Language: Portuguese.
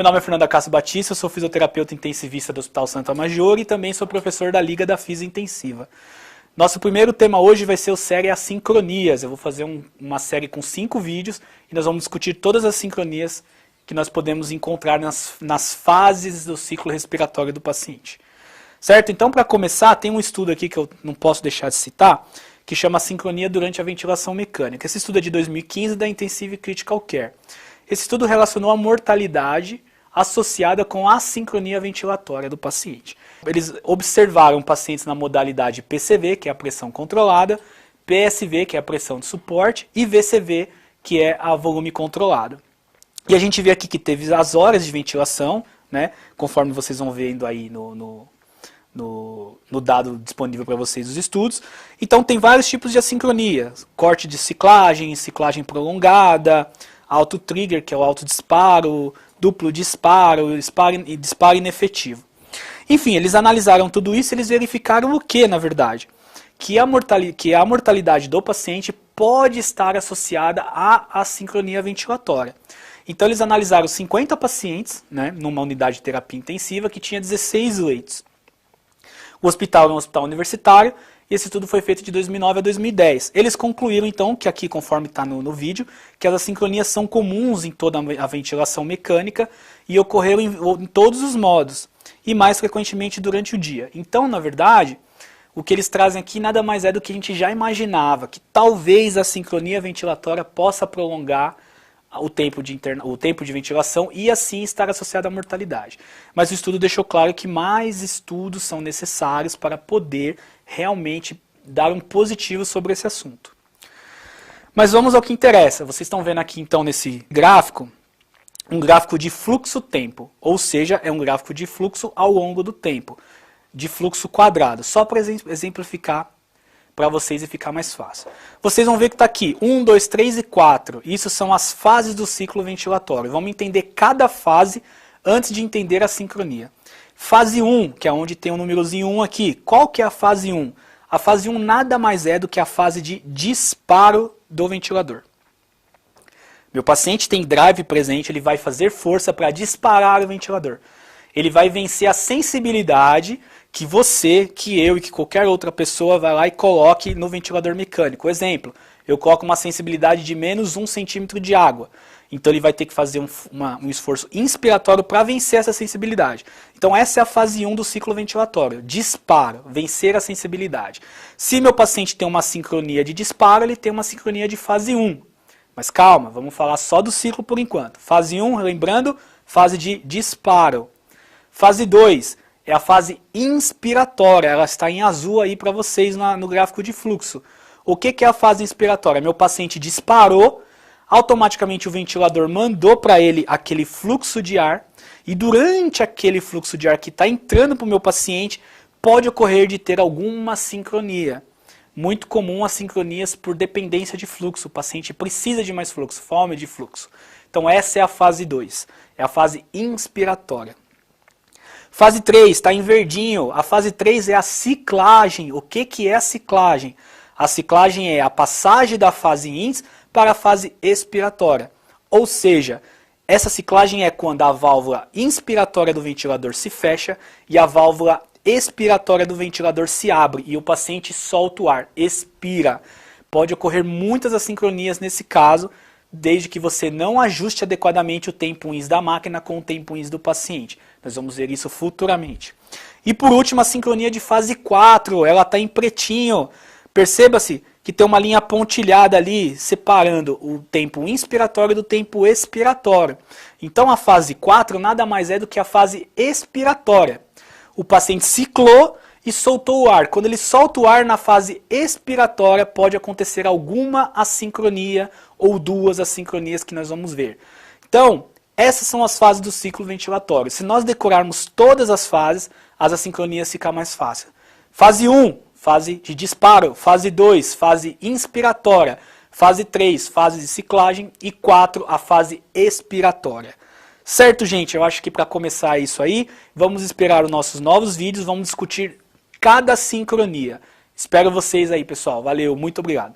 Meu nome é Fernanda Castro Batista, eu sou fisioterapeuta intensivista do Hospital Santa Maggiore e também sou professor da Liga da Física Intensiva. Nosso primeiro tema hoje vai ser a série Assincronias. Eu vou fazer uma série com 5 vídeos e nós vamos discutir todas as sincronias que nós podemos encontrar nas fases do ciclo respiratório do paciente. Certo? Então, para começar, tem um estudo aqui que eu não posso deixar de citar, que chama Sincronia durante a ventilação mecânica. Esse estudo é de 2015 da Intensive Critical Care. Esse estudo relacionou a mortalidade associada com a assincronia ventilatória do paciente. Eles observaram pacientes na modalidade PCV, que é a pressão controlada, PSV, que é a pressão de suporte, e VCV, que é a volume controlado. E a gente vê aqui que teve as horas de ventilação, né, conforme vocês vão vendo aí no dado disponível para vocês dos estudos. Então tem vários tipos de assincronia, corte de ciclagem, ciclagem prolongada, auto trigger, que é o auto disparo, duplo disparo, disparo inefetivo. Enfim, eles analisaram tudo isso e eles verificaram o que, na verdade? Que a mortalidade do paciente pode estar associada à assincronia ventilatória. Então eles analisaram 50 pacientes, né, numa unidade de terapia intensiva que tinha 16 leitos. O hospital era um hospital universitário e esse estudo foi feito de 2009 a 2010. Eles concluíram então, que aqui conforme está no vídeo, que as assincronias são comuns em toda a ventilação mecânica e ocorreram em todos os modos e mais frequentemente durante o dia. Então, na verdade, o que eles trazem aqui nada mais é do que a gente já imaginava, que talvez a sincronia ventilatória possa prolongar o tempo de ventilação e assim estar associado à mortalidade. Mas o estudo deixou claro que mais estudos são necessários para poder realmente dar um positivo sobre esse assunto. Mas vamos ao que interessa. Vocês estão vendo aqui então nesse gráfico, um gráfico de fluxo-tempo, ou seja, é um gráfico de fluxo ao longo do tempo, de fluxo quadrado, só para exemplificar para vocês e ficar mais fácil. Vocês vão ver que está aqui 1, 2, 3 e 4. Isso são as fases do ciclo ventilatório. Vamos entender cada fase antes de entender a sincronia. Fase 1, que é onde tem o númerozinho 1 aqui. Qual que é a fase 1? A fase 1 nada mais é do que a fase de disparo do ventilador. Meu paciente tem drive presente, ele vai fazer força para disparar o ventilador. Ele vai vencer a sensibilidade que você, que eu e que qualquer outra pessoa vai lá e coloque no ventilador mecânico. Exemplo, eu coloco uma sensibilidade de menos 1 centímetro de água. Então ele vai ter que fazer um esforço inspiratório para vencer essa sensibilidade. Então essa é a fase 1 do ciclo ventilatório. Disparo, vencer a sensibilidade. Se meu paciente tem uma sincronia de disparo, ele tem uma sincronia de fase 1. Mas calma, vamos falar só do ciclo por enquanto. Fase 1, lembrando, fase de disparo. Fase 2 é a fase inspiratória, ela está em azul aí para vocês no gráfico de fluxo. O que é a fase inspiratória? Meu paciente disparou, automaticamente o ventilador mandou para ele aquele fluxo de ar, e durante aquele fluxo de ar que está entrando para o meu paciente, pode ocorrer de ter alguma sincronia. Muito comum as sincronias por dependência de fluxo, o paciente precisa de mais fluxo, fome de fluxo. Então essa é a fase 2, é a fase inspiratória. Fase 3, está em verdinho. A fase 3 é a ciclagem. O que é a ciclagem? A ciclagem é a passagem da fase ins para a fase expiratória. Ou seja, essa ciclagem é quando a válvula inspiratória do ventilador se fecha e a válvula expiratória do ventilador se abre e o paciente solta o ar, expira. Pode ocorrer muitas assincronias nesse caso, desde que você não ajuste adequadamente o tempo ins da máquina com o tempo ins do paciente. Nós vamos ver isso futuramente. E por último, a sincronia de fase 4, ela está em pretinho. Perceba-se que tem uma linha pontilhada ali, separando o tempo inspiratório do tempo expiratório. Então a fase 4 nada mais é do que a fase expiratória. O paciente ciclou e soltou o ar. Quando ele solta o ar na fase expiratória, pode acontecer alguma assincronia ou duas assincronias que nós vamos ver. Então, essas são as fases do ciclo ventilatório. Se nós decorarmos todas as fases, as assincronias ficam mais fáceis. Fase 1, fase de disparo. Fase 2, fase inspiratória. Fase 3, fase de ciclagem. E 4, a fase expiratória. Certo, gente? Eu acho que para começar isso aí, vamos esperar os nossos novos vídeos, vamos discutir cada sincronia. Espero vocês aí, pessoal. Valeu, muito obrigado.